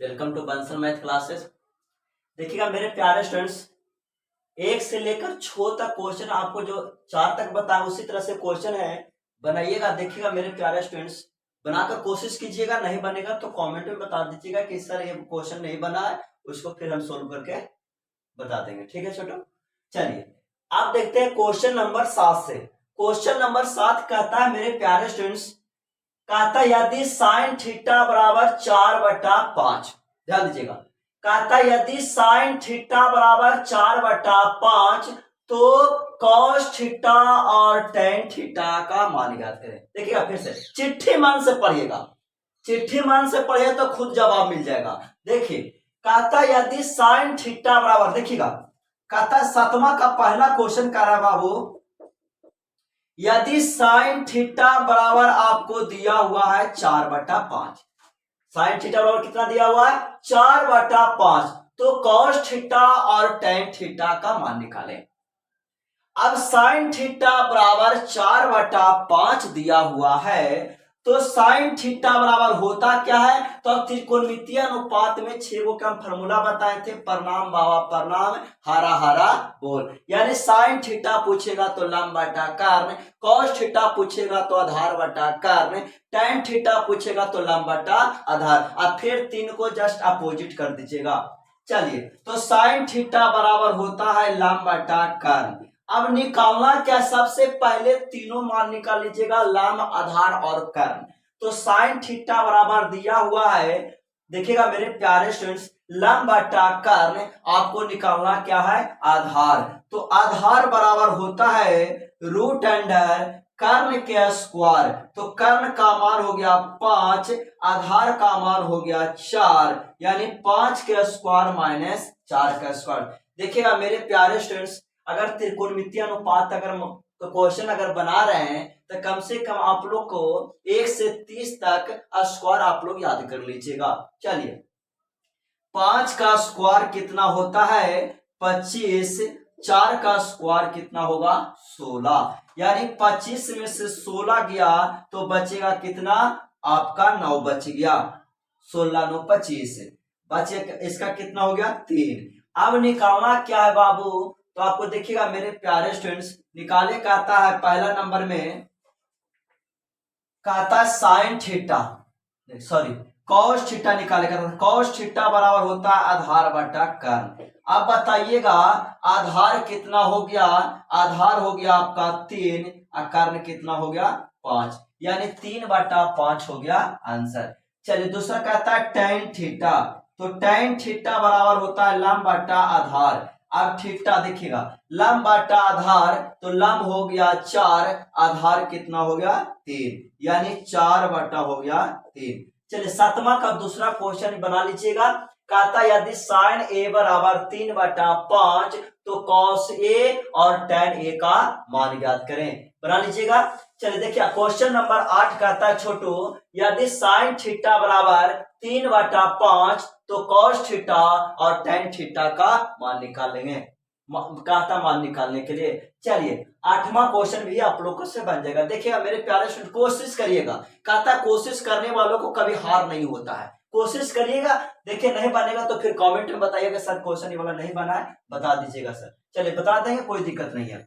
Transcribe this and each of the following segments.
Welcome to Bansal math classes. देखिएगा मेरे प्यारे स्टूडेंट्स, एक से लेकर 6 तक क्वेश्चन आपको जो 4 तक बताया उसी तरह से क्वेश्चन है, बनाइएगा। देखिएगा मेरे प्यारे स्टूडेंट्स, बनाकर कोशिश कीजिएगा, नहीं बनेगा तो कमेंट में बता दीजिएगा कि सर ये क्वेश्चन नहीं बना है, उसको फिर हम सोल्व करके बता देंगे। ठीक है छोटो, चलिए आप देखते हैं क्वेश्चन नंबर 7 से। क्वेश्चन नंबर 7 कहता है मेरे प्यारे स्टूडेंट्स, कहता यदि साइन थीटा बराबर 4/5, ध्यान दीजिएगा, कहता यदि साइन थीटा बराबर 4/5 तो कॉस थीटा और टेन थीटा का मान ज्ञात करें। देखिएगा फिर से चिट्ठी मान से पढ़िएगा, चिट्ठी मान से पढ़िए तो खुद जवाब मिल जाएगा। देखिए कहता यदि साइन थीटा बराबर, देखिएगा कहता 7वां का पहला क्वेश्चन कर रहा है बाबू, यदि साइन थीटा बराबर आपको दिया हुआ है 4/5, साइन थीटा बराबर कितना दिया हुआ है 4/5, तो कॉस थीटा और टेन थीटा का मान निकालें। अब साइन थीटा बराबर 4/5 दिया हुआ है तो साइन थीटा बराबर होता क्या है, तो अब त्रिकोणमितीय अनुपात में 6 को हम फॉर्मूला बताए थे, प्रणाम बाबा प्रणाम, हरा हरा बोल। यानी साइन थीटा पूछेगा तो लंब बटा कर्ण, कॉस थीटा पूछेगा तो आधार बटा कर्ण, टेन थीटा पूछेगा तो लंब बटा आधार। अब फिर 3 को जस्ट अपोजिट कर दीजिएगा। चलिए तो साइन थीटा बराबर होता है लंब बटा कर्ण। अब निकालना क्या, सबसे पहले तीनों मान निकाल लीजिएगा, लंब आधार और कर्ण। तो साइन थीटा बराबर दिया हुआ है, देखिएगा मेरे प्यारे स्टूडेंट्स, लंब बटा कर्ण आपको निकालना क्या है आधार। तो आधार बराबर होता है रूट अंडर कर्ण के स्क्वायर। तो कर्ण का मान हो गया 5, आधार का मान हो गया 4, यानी 5 के स्क्वायर माइनस 4 का स्क्वायर। देखिएगा मेरे प्यारे स्टूडेंट्स, अगर त्रिकोणमितीय अनुपात अगर तो क्वेश्चन अगर बना रहे हैं तो कम से कम आप लोग को 1 से 30 तक स्क्वायर आप लोग याद कर लीजिएगा। चलिए 5 का स्क्वायर कितना होता है 25, 4 का स्क्वायर कितना होगा 16, यानी 25 में से 16 गया तो बचेगा कितना आपका 9 बच गया, 16 9 25 बचे, इसका कितना हो गया 3। अब निकालना क्या है बाबू, तो आपको देखिएगा मेरे प्यारे स्टूडेंट्स, निकाले कहता है पहला नंबर में कहता है sine theta, sorry cos theta निकाले कहता है, कॉस थीटा बराबर होता है आधार बटा कर्ण। अब बताइएगा आधार कितना हो गया, आधार हो गया आपका 3 और कर्ण कितना हो गया 5, यानी 3/5 हो गया आंसर। चलिए दूसरा कहता है टेन थीटा, तो टेन थीटा बराबर होता है लंब बटा आधार। अब थीटा देखिएगा लंब बटा आधार, तो लंब हो गया 4, आधार कितना हो गया 3, यानी 4 हो गया 3। चलिए 7वां का दूसरा क्वेश्चन बना लीजिएगा, कहता यदि साइन ए बराबर 3/5 तो कॉस ए और टेन ए का मान ज्ञात करें। बना लीजिएगा। चलिए देखिए क्वेश्चन नंबर 8 कहता है छोटू, यदि साइन थीटा बराबर 3/5 तो कॉस थीटा और टेन थीटा का मान निकाल लेंगे। कहता मान निकालने के लिए, चलिए 8वां क्वेश्चन भी आप लोगों से बन जाएगा। देखिएगा मेरे प्यारे स्टूडेंट, कोशिश करिएगा, कहता कोशिश करने वालों को कभी हार नहीं होता है, कोशिश करिएगा। देखिए नहीं बनेगा तो फिर कमेंट में बताइएगा सर क्वेश्चन ये वाला नहीं बना है, बता दीजिएगा सर। चलिए बता देंगे, कोई दिक्कत नहीं है।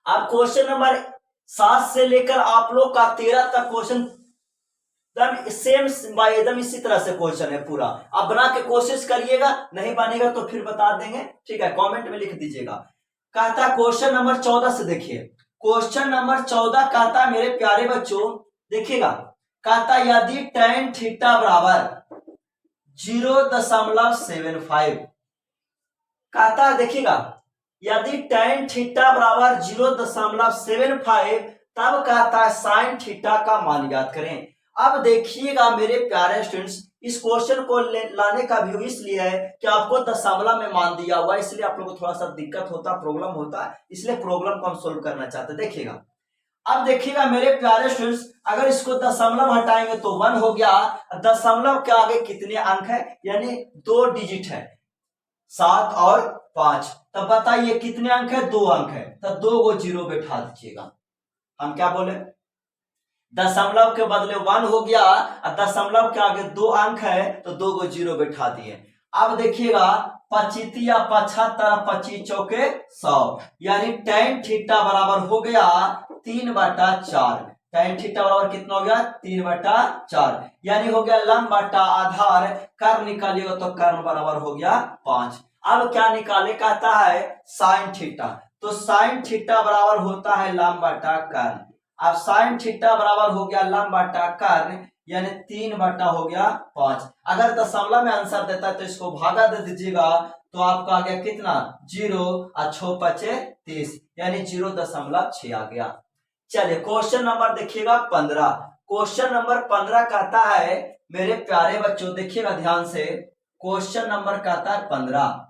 अब क्वेश्चन नंबर 7 से लेकर आप लोग का 13 तक क्वेश्चन सेम एकदम इसी तरह से क्वेश्चन है पूरा। आप बना के कोशिश करिएगा, नहीं बनेगा तो फिर बता देंगे, ठीक है, कमेंट में लिख दीजिएगा। कहता क्वेश्चन नंबर 14 से देखिए, क्वेश्चन नंबर 14 कहता है मेरे प्यारे बच्चों, देखिएगा कहता यदि टेन थीटा बराबर 0.75, कहता देखिएगा यदि टेन थीटा बराबर 0.75 तब कहता है साइन थीटा का मान ज्ञात करें। अब देखिएगा मेरे प्यारे स्टूडेंट्स, इस क्वेश्चन को लाने का व्यू इसलिए है कि आपको दशमलव में मान दिया हुआ है, इसलिए आप लोगों को थोड़ा सा दिक्कत होता, प्रॉब्लम होता है, इसलिए प्रॉब्लम को हम सोल्व करना चाहते हैं। देखिएगा अब देखिएगा मेरे प्यारे स्टूडेंट्स, अगर इसको दशमलव हटाएंगे तो 1 हो गया, दशमलव के आगे कितने अंक है, यानी 2 डिजिट है, 7 और 5, तब बताइए कितने अंक है, 2 अंक है, तब 2 को 0 बैठा दीजिएगा। हम क्या बोले, दशमलव के बदले 1 हो गया और दशमलव के आगे 2 अंक है तो 2 को 0 बैठा दिए। अब देखिएगा 25 या 75 25 चौके 100 यानी tan थीटा बराबर हो गया 3/4। tan थीटा बराबर कितना हो गया 3/4 यानी हो गया लंब बटा आधार। कर्ण निकालिएगा तो कर्ण बराबर हो गया 5। अब क्या निकाले कहता है साइन थीटा, तो साइन थीटा बराबर होता है लंब बटा कर्ण। अब साइन थीटा बराबर हो गया लंब बटा कर्ण यानी 3 हो गया 5। अगर दशमलव में आंसर देता है तो इसको भागा दे दीजिएगा तो आपका आ गया कितना 0 और 6 5 30 यानी 0.6 आ गया। चलिए क्वेश्चन नंबर देखिएगा 15। क्वेश्चन नंबर 15 कहता है मेरे प्यारे बच्चों देखिएगा ध्यान से। क्वेश्चन नंबर कहता है 15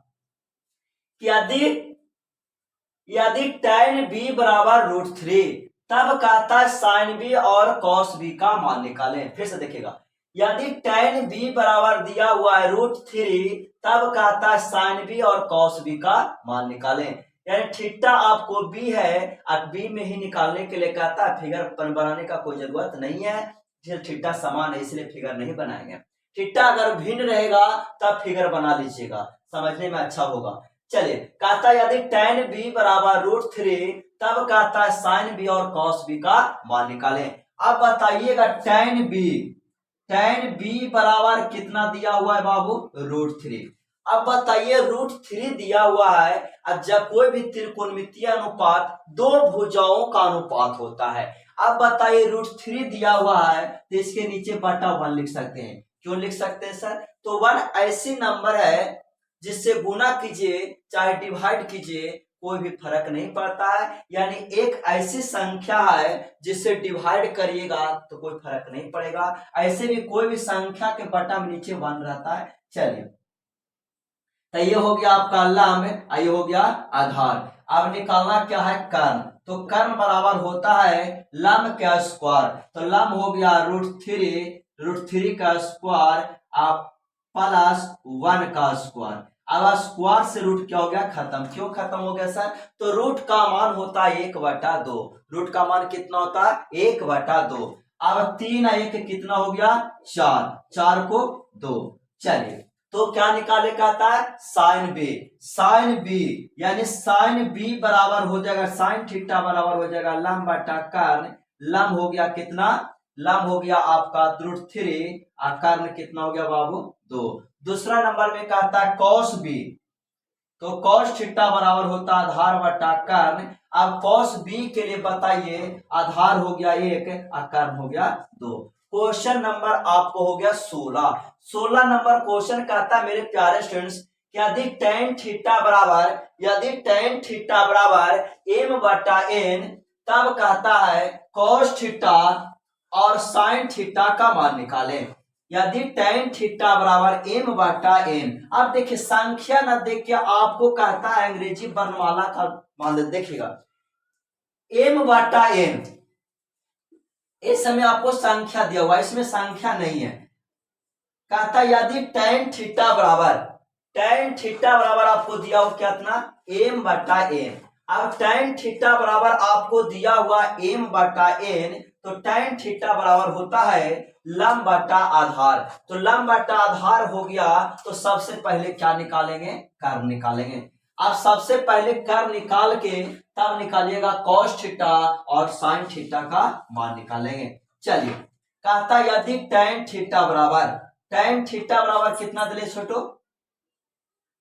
यदि tan b बराबर √3 तब कहता है साइन b और cos b का मान निकालें। फिर से देखिएगा यदि tan b बराबर दिया हुआ है √3 तब कहता है साइन b और cos b का मान निकालें। यानी थीटा आपको b है और b में ही निकालने के लिए कहता है फिगर बनाने का कोई जरूरत नहीं है। थीटा समान है इसलिए फिगर नहीं बनाएंगे। थीटा अगर भिन्न रहेगा तब फिगर बना लीजिएगा, समझने में अच्छा होगा। चलिए कहता है यदि tan b बराबर √3 तब कहता है साइन b और cos b का मान निकालें। अब बताइएगा tan b बराबर कितना दिया हुआ है बाबू √3। अब बताइए √3 दिया हुआ है। अब जब कोई भी त्रिकोणमितीय अनुपात दो भुजाओं का अनुपात होता है। अब बताइए √3 दिया हुआ है तो इसके नीचे बटा 1 लिख सकते हैं। क्यों लिख सकते हैं सर? तो 1 ऐसी नंबर है जिससे गुना कीजिए चाहे डिवाइड कीजिए कोई भी फर्क नहीं पड़ता है। यानी एक ऐसी संख्या है जिससे डिवाइड करिएगा तो कोई फर्क नहीं पड़ेगा। ऐसे भी कोई भी संख्या के बटा में नीचे 1 रहता है। चलिए तो ये हो गया आपका लंब, ये हो गया आधार। अब निकालना क्या है कर्ण, तो कर्ण बराबर होता है लंब का स्क्वायर। तो लंब हो गया √3 का स्क्वायर आप प्लस 1 का स्क्वायर। अब स्क्वायर से रूट क्या हो गया खत्म। क्यों खत्म हो गया सर? तो रूट का मान होता है 1/2। रूट का मान कितना होता है 1/2। अब 3 1 कितना हो गया 4, 4 को 2। चलिए तो क्या निकाले कहता है साइन बी यानी साइन बी बराबर हो जाएगा साइन थीटा बराबर हो जाएगा लंब बटा कर्ण। लंब हो गया कितना, लंब हो गया आपका √3 और कर्ण कितना हो गया बाबू 2। दूसरा नंबर में कहता है cos b, तो cos थीटा बराबर होता है आधार बटा कर्ण। अब cos b के लिए बताइए आधार हो गया 1 और कर्ण हो गया 2। क्वेश्चन नंबर आपको हो गया 16 नंबर क्वेश्चन कहता है मेरे प्यारे स्टूडेंट्स यदि tan थीटा बराबर m/n तब कहता है cos थीटा और sin थीटा का मान निकालें। यदि tan थीटा बराबर m/n। अब देखिए संख्या न देख के आपको कहता है अंग्रेजी वर्णमाला का मान देखिएगा m/n। इस समय आपको संख्या दिया हुआ इसमें संख्या नहीं है। कहता यदि tan थीटा बराबर आपको दिया हुआ कितना m/n। अब tan थीटा बराबर आपको दिया हुआ m/n तो tan थीटा बराबर होता है लंब बटा आधार। तो लंब बटा आधार हो गया तो सबसे पहले क्या निकालेंगे कर्ण निकालेंगे। अब सबसे पहले कर्ण निकाल के तब निकालिएगा cos थीटा और sin थीटा का मान निकालेंगे। चलिए कहता यदि tan थीटा बराबर कितना दिले छोटो,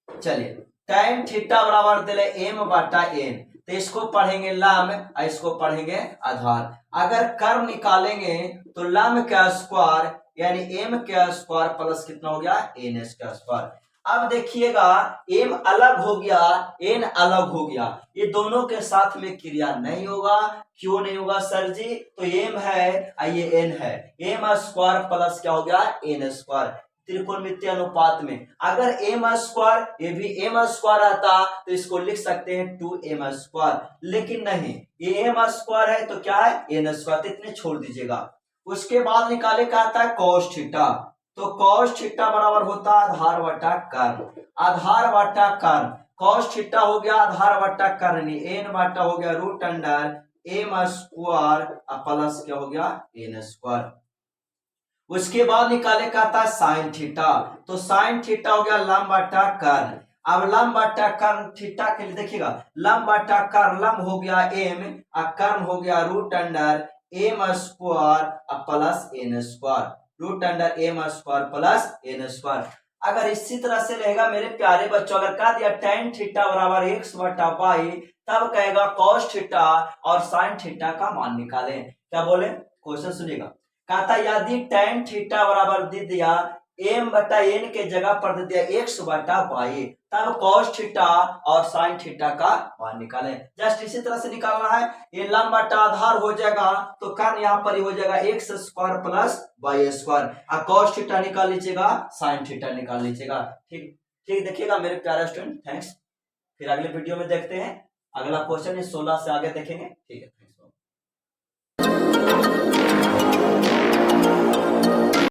चलिए tan थीटा बराबर दिले m/n तो इसको पढ़ेंगे लंब और इसको पढ़ेंगे आधार। अगर कर्ण निकालेंगे तो लंब का स्क्वायर यानी m का स्क्वायर प्लस कितना हो गया n का स्क्वायर। अब देखिएगा m अलग हो गया n अलग हो गया, ये दोनों के साथ में क्रिया नहीं होगा। क्यों नहीं होगा सर जी? तो m है ये n है, m स्क्वायर प्लस क्या हो गया n स्क्वायर। त्रिकोणमितीय अनुपात में अगर m स्क्वायर ये भी m स्क्वायर रहता तो इसको लिख सकते हैं 2m स्क्वायर, लेकिन नहीं ये m स्क्वायर है तो क्या है n स्क्वायर। इतने छोड़ दीजिएगा। उसके बाद निकाले कहता है cos थीटा, तो cos थीटा बराबर होता है आधार बटा कर्ण। cos थीटा हो गया आधार बटा कर्ण n बटा हो गया √√3 एम स्क्वायर प्लस क्या हो गया एन स्क्वायर। उसके बाद निकाले का था साइन थीटा, तो साइन थीटा हो गया लंब बटा कर्ण। अब लंब बटा कर्ण थीटा के लिए देखिएगा, लंब बटा कर्ण, लंब हो गया एम और कर्ण हो गया root under M square plus N square, root under M square plus N square. अगर इसी तरह से रहेगा मेरे प्यारे बच्चों, अगर कह दिया tan थीटा बराबर x बटा वाई, तब कहेगा cos थीटा और sin थीटा का मान निकालें। क्या बोले, क्वेश्चन सुनिएगा, कहता यदि tan थीटा बराबर दे दिया m बटा n के जगह पर दे दिया x बटा वाई, तब cos थीटा और sin थीटा का मान निकालें। जस्ट इसी तरह से निकालना है, ये लंब बटा आधार हो जाएगा तो कर्ण यहाँ पर ही हो जाएगा X square plus Y square, और cos थीटा निकाल लीजिएगा, sin थीटा निकाल लीजिएगा। ठीक ठीक, देखिएगा मेरे प्यारे स्टूडेंट, थैंक्स। फिर अगले वीडियो में देखते हैं, अगला क्वेश्चन 16 से आगे देखेंगे। ठीक है।